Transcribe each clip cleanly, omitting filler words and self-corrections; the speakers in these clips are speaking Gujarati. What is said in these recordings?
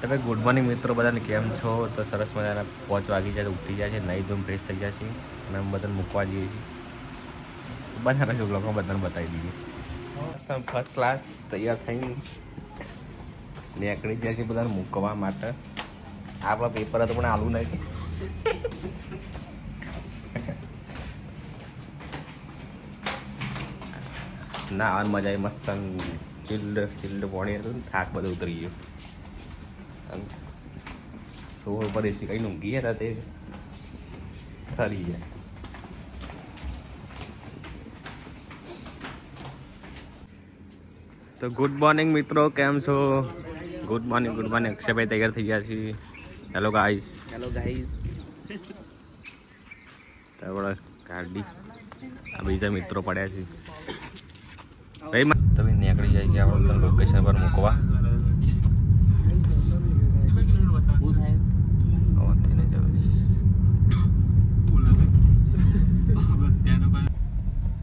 તમે ગુડ મોર્નિંગ મિત્રો, બધાને કેમ છો? તો સરસ મજાના 5 વાગી જાય તો ઉઠી જાય છે, નહીં ધૂમ ફ્રેશ થઈ જાય છે અને અમે બધાને મૂકવા જઈએ છીએ. બનાવે છે બ્લોગમાં બધાને બતાવી દઈએ. ફર્સ્ટ ક્લાસ તૈયાર થઈને નીકળી જાય છે બધાને મૂકવા માટે. આપણા પેપર હતું પણ આલું નહીં. ના આવવાની મજા આવી, મસ્ત ચિલ્ડ પાણી હતું ને, થાક બધું ઉતરી ગયો. સોળ પર એસી કઈ ઊંઘી હતા તે ખરી જાય. તો ગુડ મોર્નિંગ મિત્રો, કેમ છો? ગુડ મોર્નિંગ અક્ષયભાઈ તૈયાર થઈ ગયા છીએ. Hello guys. આપણે ગાડી આ બીજા મિત્રો પડ્યા છે ભાઈ. તમે નીકળી જાય છે આપણે લોકેશન પર મૂકવા.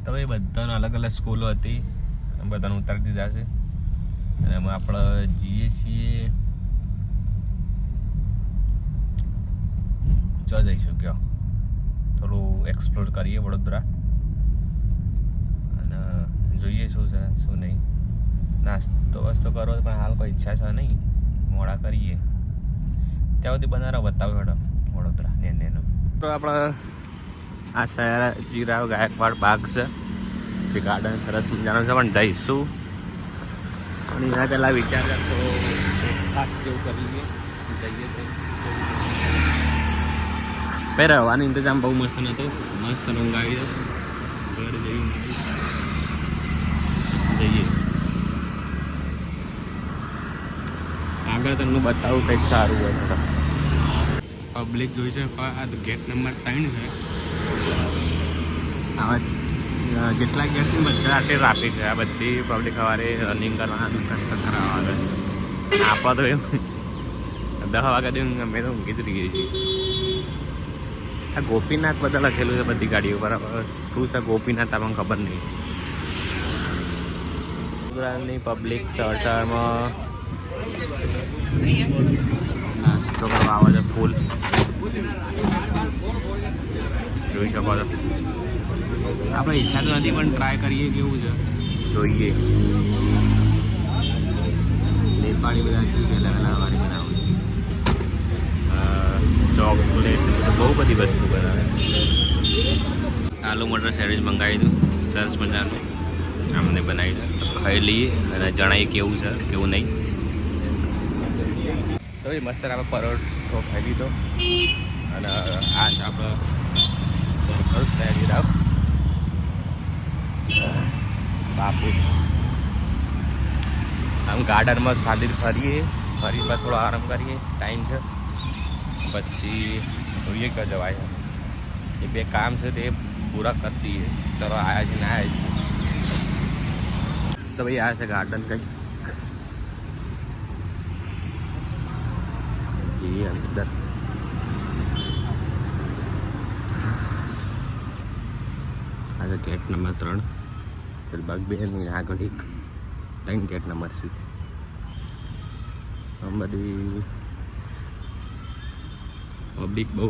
તો એ બધાને અલગ અલગ સ્કૂલો હતી, બધાને ઉતારી દીધા છે અને એમાં આપણે જઈએ છીએ. જો જઈશું કયો થોડું એક્સપ્લોર કરીએ વડોદરા અને જોઈએ શું છે શું નહીં. નાસ્તો વાસ્તો કરવો પણ હાલ કોઈ ઈચ્છા છે નહીં, મોડા કરીએ ત્યાં સુધી બનારા બતાવ્યો હેડો વડોદરા નેનો. તો આપણે આ શહેર જીરાવ ગાયકવાડ બાગ છે, જે ગાર્ડન સરસ મજાનો છે, પણ જઈશું પણ એના પહેલાં વિચાર કરતો ખાસ જેવું કરી લઈએ જઈએ તો. ભાઈ રહેવાનો ઇંતજામ બહુ મસ્ત નહોતો, મસ્ત ઊંઘ આવી જશે. ઘર જઈએ આગળ તમને બતાવું કંઈક સારું હોય તો. પબ્લિક જોઈ છે, આ ગેટ નંબર 3 છે. આવા જેટલા ગેટ છે બધા આટલી ટ્રાફિક છે. આ બધી પબ્લિક સવારે રનિંગ કરવાનું કસરત કરાવવા આવે. આપણા તો એમ 10 વાગ્યા દે અમે તો ઊંઘી જ રહીએ છીએ. આ ગોપીનાથ બધા લખેલું છે બધી ગાડીઓ પર. શું છે ગોપીનાથ આપણને ખબર નહીં. ગુજરાતની પબ્લિક સળસળમાં નાસ્તો કરવા આવે છે ફૂલ. જોઈ શકો છો. આપણે ઈચ્છા તો નથી પણ ટ્રાય કરીએ કેવું છે જોઈએ. નેપાળી બધા છે, વહેલા વાળી બનાવું ચોકલેટ બહુ બધી વસ્તુ બનાવે. આલુ મટર સેન્ડવિચ મંગાવી દઉં, સરસ મજાનું અમને બનાવી દે, ખાઈ લઈએ અને જણાવીએ કેવું છે કેવું નહીં. તો એ મસ્ત આપણે પરોઠો ખાઈ લીધો અને આ છે આપણે સર્કલ તૈયારી રાખ બાપુ. આમ ગાર્ડનમાં શાંતિથી ફરીએ બાદ થોડો આરામ કરીએ, ટાઈમ છે પછી જોઈએ કે જવાય. એ બે કામ છે તે પૂરા કરી દઈએ. ચલો આવ્યા છે ને આવ્યા છે. તો ભાઈ આ છે ગાર્ડન કંઈક જઈએ અંદર. આ છે ગેટ નંબર 3. બાગ 2 આગળ એક 3 ગેટ નંબર છે. આમ બધી પબ્લિક બહુ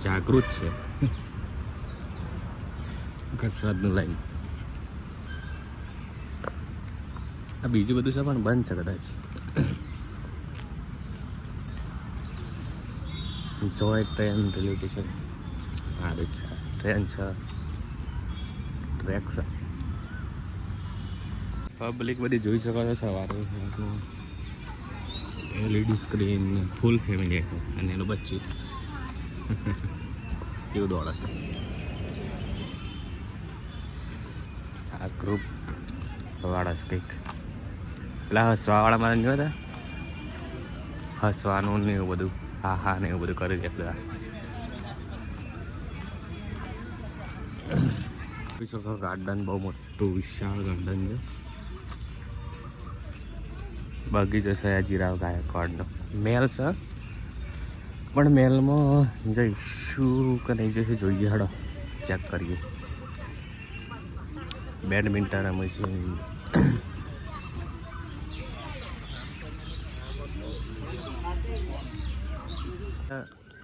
જાગૃત છે કસરતનું લાઈન. આ બીજું બધું છે પણ બંધ છે કદાચ. જોય ટ્રેન રેલવે સ્ટેશન. હા રિક્ષા ટ્રેન છે, ટ્રેક છે. પબ્લિક બધી જોઈ શકો છો સવારે. LED સ્ક્રીન, ફૂલ ફેમિલી છે અને એનું બચ્ચું કેવું દોડે. આ ગ્રુપ વાળા છે કંઈક. પેલા હસવાવાળા નહીં હતા, હસવાનું ને એવું બધું, હા ને એવું બધું કરી દે બધા. જોઈ શકો ગાર્ડન બહુ મોટું વિશાળ ગાર્ડન છે. બગીચો છે જીરાવ ગાયકવાડનો. મેલ છે પણ મેલમાં જઈશું કે નહીં જઈશું જોઈએ. હડો ચેક કરીએ. બેડમિન્ટન રમે છે.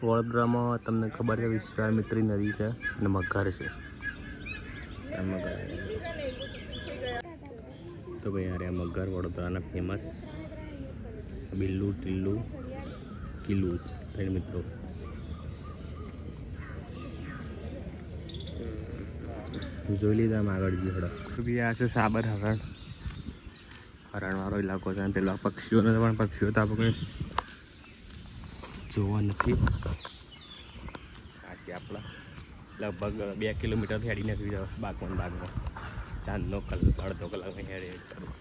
વડોદરામાં તમને ખબર છે વિશ્વામિત્રી નદી છે અને મગર છે. તો ભાઈ યાર આ મગર વડોદરાના ફેમસ બિલ્લુ ટિલ્લુ કિલ્લુ ત્રણ મિત્રો. જોઈ લીધા આમ આગળ જઈ હડો બી આ છે સાબર હરણવાળો ઇલાકો છે. પેલા પક્ષીઓને પણ પક્ષીઓ તો આપણે જોવા નથી. આ છે આપણા લગભગ 2 કિલોમીટરથી હેડી નથી જવા બાગમાં ચાંદનો અડધો કલાકમાં હેડી કરું.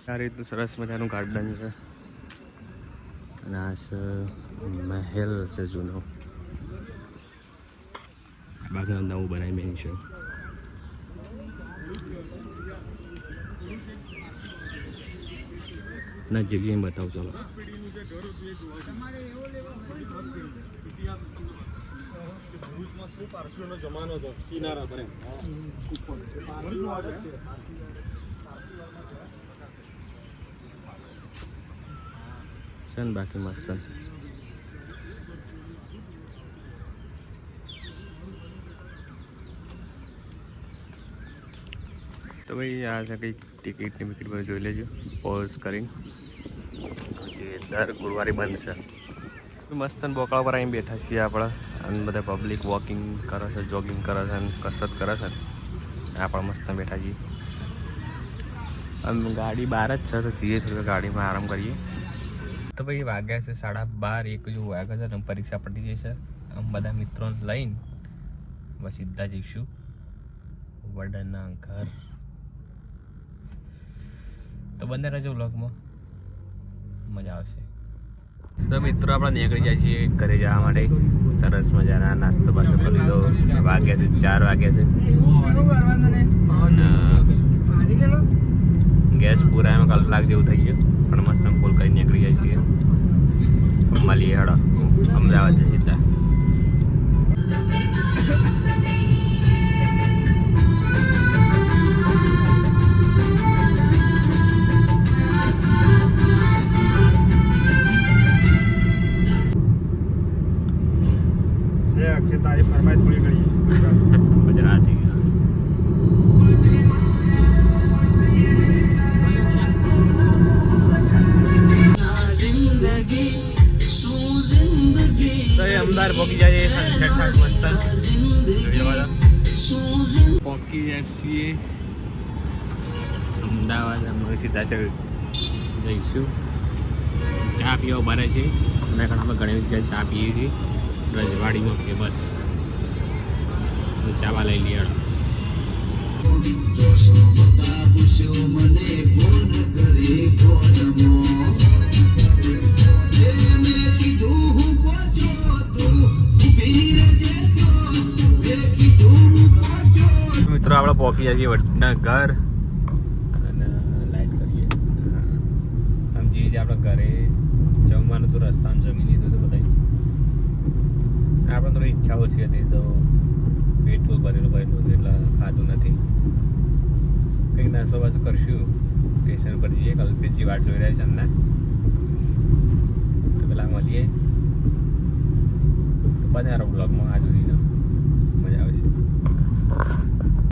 આ રીતનું સરસ મજાનું ગાર્ડન છે અને આ છે મહેલ છે જૂનો. બાકી નવું બનાવી મેં છે. નજીક જઈને બતાવું ચાલો. જમાનો હતો કિનારા પર છે ને બાકી મસ્ત. તો ભાઈ આ છે કંઈક ટિકિટની વિકિટ બધું જોઈ લેજો પોઝ કરીને. પછી દર ગુરુવારે બંધ છે. મસ્ત બોકડા પર અહીં બેઠા છીએ આપણે અને બધા પબ્લિક વોકિંગ કરે છે, જોગિંગ કરે છે અને કસરત કરે છે. આપણે મસ્ત બેઠા છીએ. આમ ગાડી બહાર જ છે તો જઈએ થોડી ગાડીમાં આરામ કરીએ. તો ભાઈ વાગ્યા છે 12:30 1 જેવું વાગ્યા છે અને પરીક્ષા પતી જશે. આમ બધા મિત્રોને લઈને બસ સીધા જઈશું વડના ઘર. તો બંને રહેજો વ્લોગમાં, મજા આવશે. તો મિત્રો આપણે નીકળી જાય છીએ ઘરે જવા માટે. સરસ મજાના નાસ્તો બાસ્તો કરી લીધો. વાગ્યા છે 4 વાગ્યા છે. ગેસ પૂરા એમાં કલાક જેવું થઈ ગયું પણ મસ્ત ફૂલ કરી નીકળી જાય છીએ. મળીએ હડો અમદાવાદ જઈએ સીધા. તારી ફરમાઈશ પૂરી કરીએ. ગુજરાતી તો એ અમદાવાદ પહોંચી જાય સનસેટ થાય મસ્ત. પહોંચી જાય છીએ અમદાવાદ. અમે સીધા જઈશું. ચા પીવા બને છે અને અમે ઘણી જગ્યાએ ચા પીએ છીએ રજવાડીમાં કે બસ ચાવા લઈ લઈએ. મિત્રો આપણે પહોંચી જાય છીએ વડના ઘર અને લાઈટ કરીએ. આમ જઈએ આપણે ઘરે જમવાનું તો રસ્તામાં જમી લીધું તો બધા. આપણે થોડી ઈચ્છા ઓછી હતી તો પેટ થોડું ભરેલું એટલે ખાધું નથી. કંઈક નાસ્તો બાસ્તો કરશું. સ્ટેશન પર જઈએ. કલ્પેશજી વાટ જોઈ રહ્યા છે અમને. તો પેલા મળીએ. તો બધા બ્લોગમાં આ જોઈને મજા આવશે.